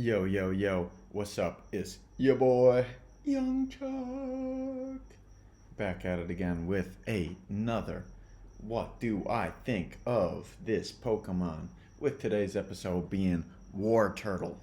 Yo, yo, yo, what's up? It's your boy, Young Chuck. Back at it again with another What Do I Think of This Pokemon? With today's episode being Wartortle.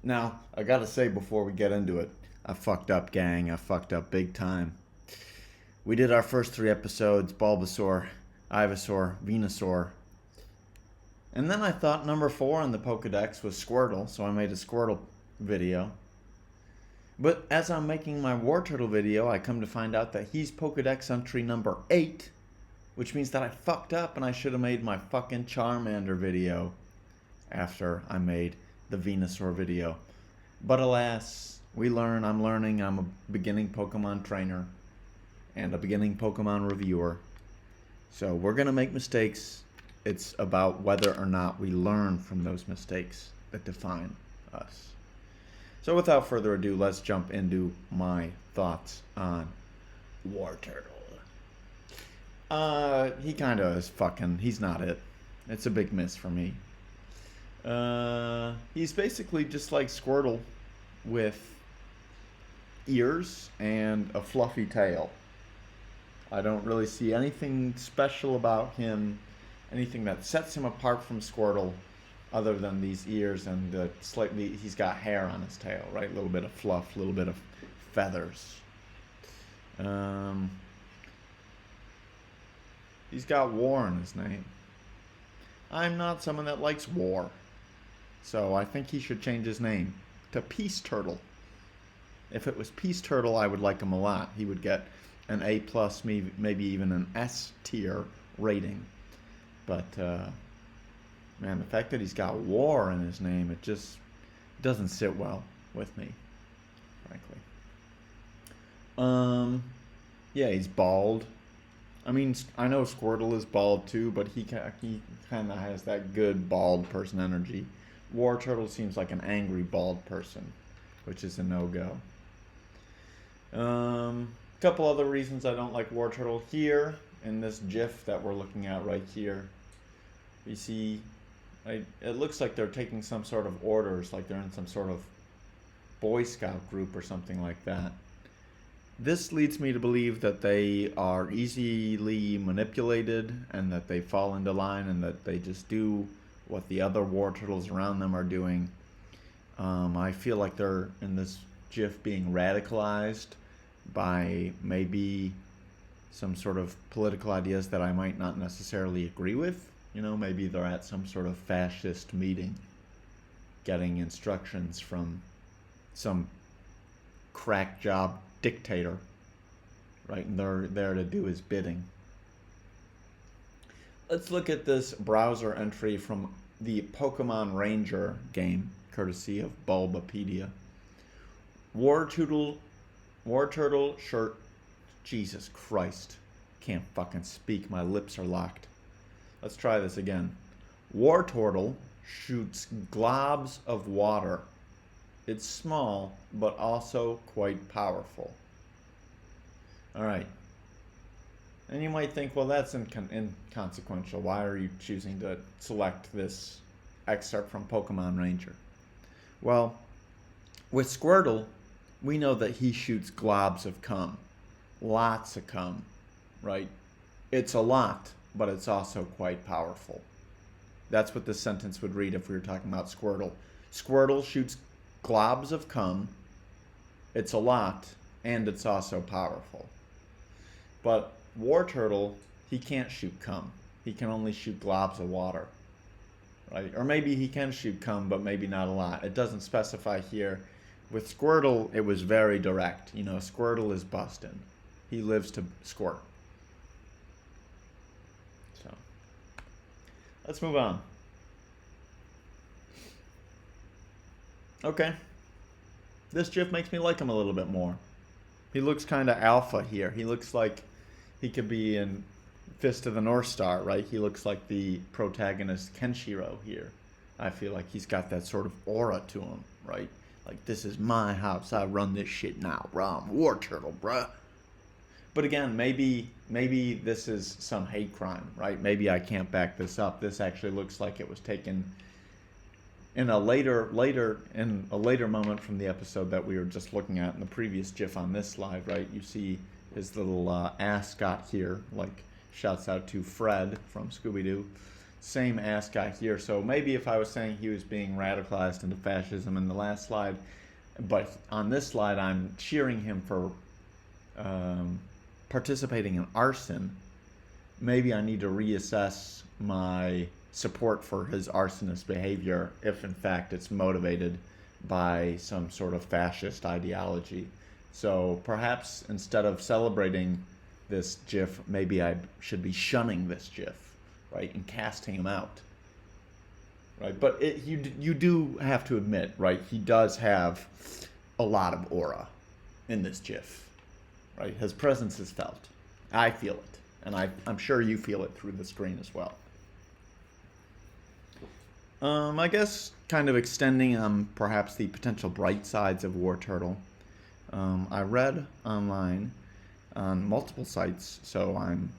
Now, I gotta say before we get into it, I fucked up, gang. I fucked up big time. We did our first three episodes Bulbasaur, Ivysaur, Venusaur, and then I thought number 4 on the Pokedex was Squirtle, so I made a Squirtle video. But as I'm making my Wartortle video, I come to find out that he's Pokedex entry number 8, which means that I fucked up and I should have made my fucking Charmander video after I made the Venusaur video. But alas, we learn, I'm learning, I'm a beginning Pokemon trainer and a beginning Pokemon reviewer. So we're going to make mistakes. It's about whether or not we learn from those mistakes that define us. So without further ado, let's jump into my thoughts on Wartortle. He kind of is fucking, he's not it. It's a big miss for me. He's basically just like Squirtle with ears and a fluffy tail. I don't really see anything special about him, anything that sets him apart from Squirtle other than these ears and the slightly, he's got hair on his tail, right? A little bit of fluff, a little bit of feathers. He's got war in his name. I'm not someone that likes war, so I think he should change his name to Peace Turtle. If it was Peace Turtle, I would like him a lot. He would get an A+, maybe even an S tier rating. But, man, the fact that he's got war in his name, it just doesn't sit well with me, frankly. Yeah, he's bald. I mean, I know Squirtle is bald too, but he kind of has that good bald person energy. Wartortle seems like an angry bald person, which is a no-go. Couple other reasons I don't like Wartortle here. In this GIF that we're looking at right here, we see it looks like they're taking some sort of orders, like they're in some sort of Boy Scout group or something like that. This leads me to believe that they are easily manipulated and that they fall into line and that they just do what the other Wartortles around them are doing. I feel like they're in this GIF being radicalized by maybe some sort of political ideas that I might not necessarily agree with. You know, maybe they're at some sort of fascist meeting getting instructions from some crack job dictator, right? And they're there to do his bidding. Let's look at this browser entry from the Pokemon Ranger game, courtesy of Bulbapedia. Wartortle shirt. Jesus Christ. Can't fucking speak. My lips are locked. Let's try this again. Wartortle shoots globs of water. It's small, but also quite powerful. Alright. And you might think, well, that's inconsequential. Why are you choosing to select this excerpt from Pokemon Ranger? Well, with Squirtle, we know that he shoots globs of cum. Lots of cum, right? It's a lot, but it's also quite powerful. That's what this sentence would read if we were talking about Squirtle. Squirtle shoots globs of cum. It's a lot, and it's also powerful. But Wartortle, he can't shoot cum. He can only shoot globs of water, right? Or maybe he can shoot cum, but maybe not a lot. It doesn't specify here. With Squirtle, it was very direct. You know, Squirtle is bustin'. He lives to squirt. So, let's move on. Okay. This GIF makes me like him a little bit more. He looks kind of alpha here. He looks like he could be in Fist of the North Star, right? He looks like the protagonist Kenshiro here. I feel like he's got that sort of aura to him, right? Like, this is my house. I run this shit now, bro. I'm Wartortle, bruh. But again, maybe this is some hate crime, right? Maybe I can't back this up. This actually looks like it was taken in a later moment from the episode that we were just looking at in the previous GIF on this slide, right? You see his little ascot here, like shouts out to Fred from Scooby-Doo. Same ascot here. So maybe if I was saying he was being radicalized into fascism in the last slide, but on this slide I'm cheering him for participating in arson, maybe I need to reassess my support for his arsonist behavior if in fact it's motivated by some sort of fascist ideology. So perhaps instead of celebrating this GIF, maybe I should be shunning this GIF, right, and casting him out, right? But you do have to admit, right, he does have a lot of aura in this GIF, right? His presence is felt. I feel it, and I'm sure you feel it through the screen as well. I guess kind of extending on perhaps the potential bright sides of WARTORTLE. I read online on multiple sites, so I'm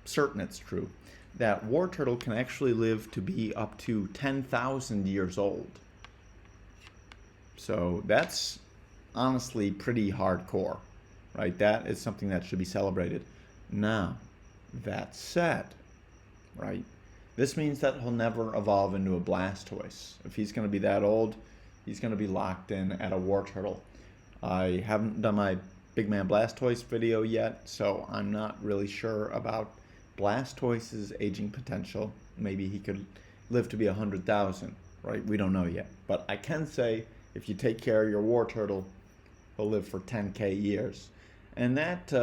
certain it's true, that WARTORTLE can actually live to be up to 10,000 years old. So that's honestly pretty hardcore, right? That is something that should be celebrated. Now, that said, right, this means that he'll never evolve into a blastoise. If he's going to be that old, he's going to be locked in at a WARTORTLE. I haven't done my Big Man Blastoise video yet, so I'm not really sure about Blastoise's aging potential. Maybe he could live to be 100,000, right? We don't know yet. But I can say, if you take care of your WARTORTLE, he'll live for 10k years. And that,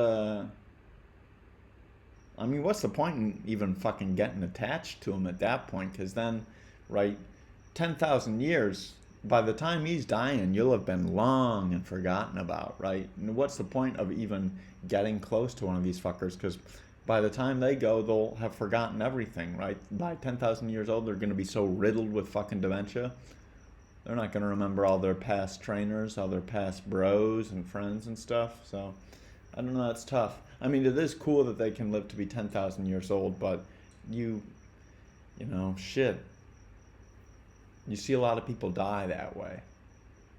I mean, what's the point in even fucking getting attached to him at that point? Because then, right, 10,000 years, by the time he's dying, you'll have been long and forgotten about, right? And what's the point of even getting close to one of these fuckers? Because by the time they go, they'll have forgotten everything, right? By 10,000 years old, they're going to be so riddled with fucking dementia. They're not going to remember all their past trainers, all their past bros and friends and stuff. So, I don't know, that's tough. I mean, it is cool that they can live to be 10,000 years old, but you know, shit. You see a lot of people die that way,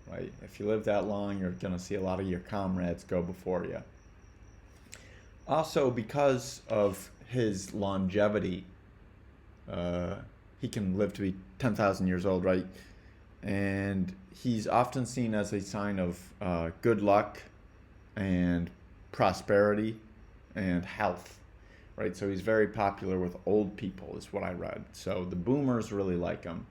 right? If you live that long, you're going to see a lot of your comrades go before you. Also, because of his longevity, he can live to be 10,000 years old, right? And he's often seen as a sign of good luck and prosperity and health, right? So he's very popular with old people, is what I read. So the boomers really like him.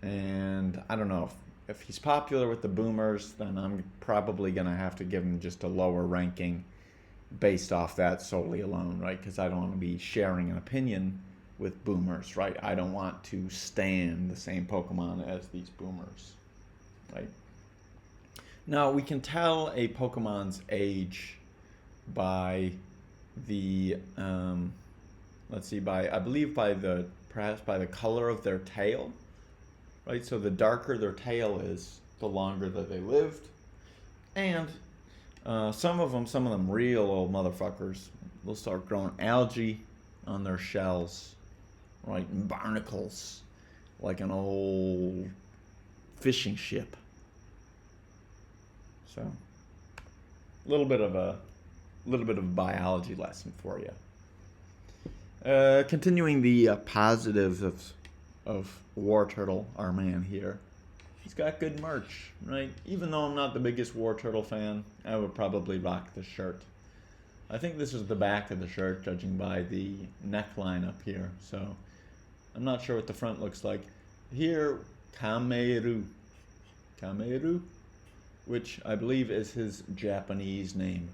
And I don't know, if he's popular with the boomers, then I'm probably going to have to give him just a lower ranking based off that solely alone, right? Because I don't want to be sharing an opinion with boomers, right? I don't want to stand the same Pokemon as these boomers, right? Now, we can tell a Pokemon's age by the, let's see, I believe perhaps by the color of their tail, right? So the darker their tail is, the longer that they lived. And some of them real old motherfuckers, they'll start growing algae on their shells, right? And barnacles, like an old fishing ship. So, a little bit of a biology lesson for you. Continuing the positives of WARTORTLE, our man here. He's got good merch, right? Even though I'm not the biggest WARTORTLE fan, I would probably rock the shirt. I think this is the back of the shirt, judging by the neckline up here. So, I'm not sure what the front looks like. Here, Kameru, which I believe is his Japanese name.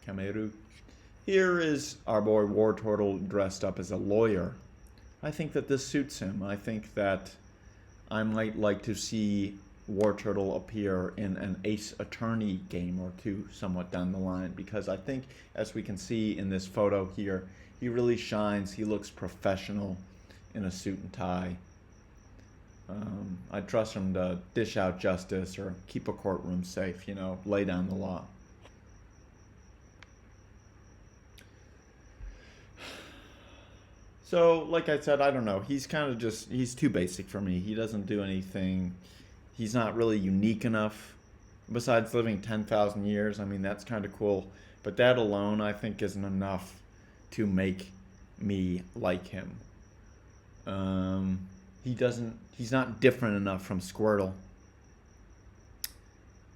Kameru. Here is our boy WARTORTLE dressed up as a lawyer. I think that this suits him. I think that I might like to see WARTORTLE appear in an Ace Attorney game or two somewhat down the line, because I think, as we can see in this photo here, he really shines. He looks professional in a suit and tie. I trust him to dish out justice or keep a courtroom safe, you know, lay down the law. So, like I said, I don't know. He's kind of just, he's too basic for me. He doesn't do anything. He's not really unique enough. Besides living 10,000 years, I mean, that's kind of cool. But that alone, I think, isn't enough to make me like him. He's not different enough from Squirtle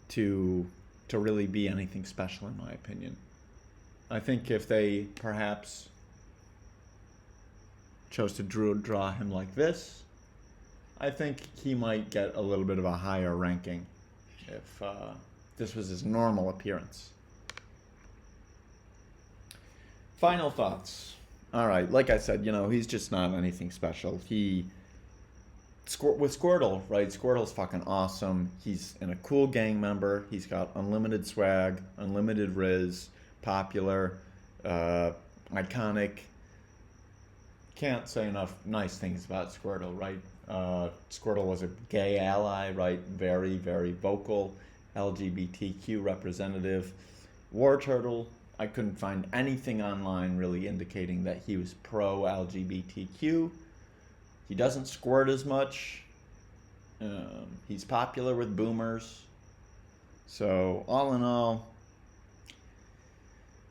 to really be anything special, in my opinion. I think if they perhaps chose to draw him like this, I think he might get a little bit of a higher ranking if this was his normal appearance. Final thoughts. All right, like I said, he's just not anything special. With Squirtle, right? Squirtle's fucking awesome. He's a cool gang member. He's got unlimited swag, unlimited riz, popular, iconic. Can't say enough nice things about Squirtle, right? Squirtle was a gay ally, right? Very, very vocal, LGBTQ representative. WARTORTLE, I couldn't find anything online really indicating that he was pro-LGBTQ. He doesn't squirt as much. He's popular with boomers. So, all in all,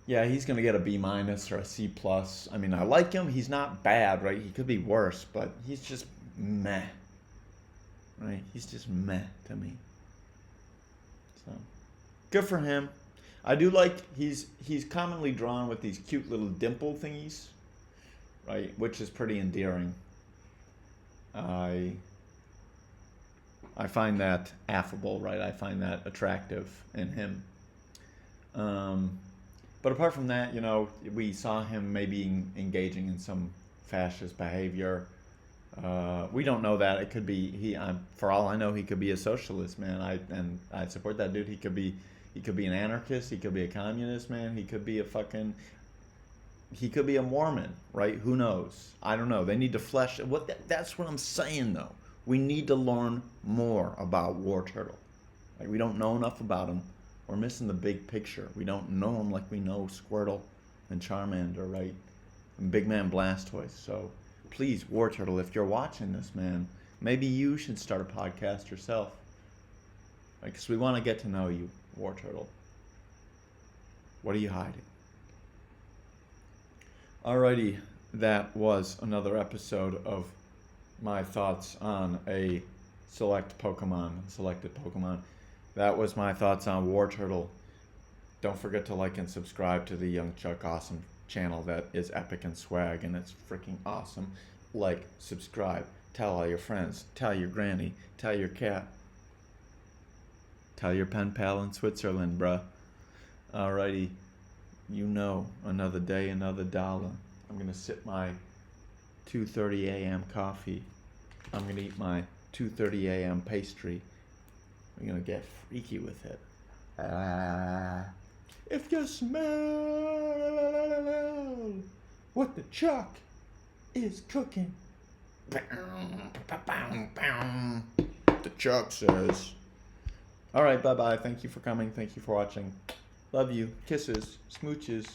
yeah, he's going to get a B- or a C+. I mean, I like him. He's not bad, right? He could be worse, but he's just meh. Right? He's just meh to me. So, good for him. I do like he's commonly drawn with these cute little dimple thingies, right? Which is pretty endearing. I find that affable, right? I find that attractive in him. But apart from that, we saw him maybe engaging in some fascist behavior. We don't know that. It could be for all I know, he could be a socialist, man. I support that dude. He could be an anarchist. He could be a communist, man. He could be a Mormon, right? Who knows? I don't know. They need to flesh that's what I'm saying, though. We need to learn more about WARTORTLE. Like, we don't know enough about him. We're missing the big picture. We don't know him like we know Squirtle and Charmander, right? And Big Man Blastoise. So please, WARTORTLE, if you're watching this, man, maybe you should start a podcast yourself. Because we want to get to know you, WARTORTLE. What are you hiding? Alrighty, that was another episode of my thoughts on a selected Pokemon. That was my thoughts on WARTORTLE. Don't forget to like and subscribe to the Young Chuck Awesome channel. That is epic and swag, and it's freaking awesome. Like, subscribe, tell all your friends, tell your granny, tell your cat, tell your pen pal in Switzerland, bruh. Alrighty, another day, another dollar. I'm gonna sip my 2:30 a.m. coffee. I'm gonna eat my 2:30 a.m. pastry. We're gonna get freaky with it. If you smell what the Chuck is cooking, the Chuck says. All right, bye-bye. Thank you for coming. Thank you for watching. Love you. Kisses. Smooches.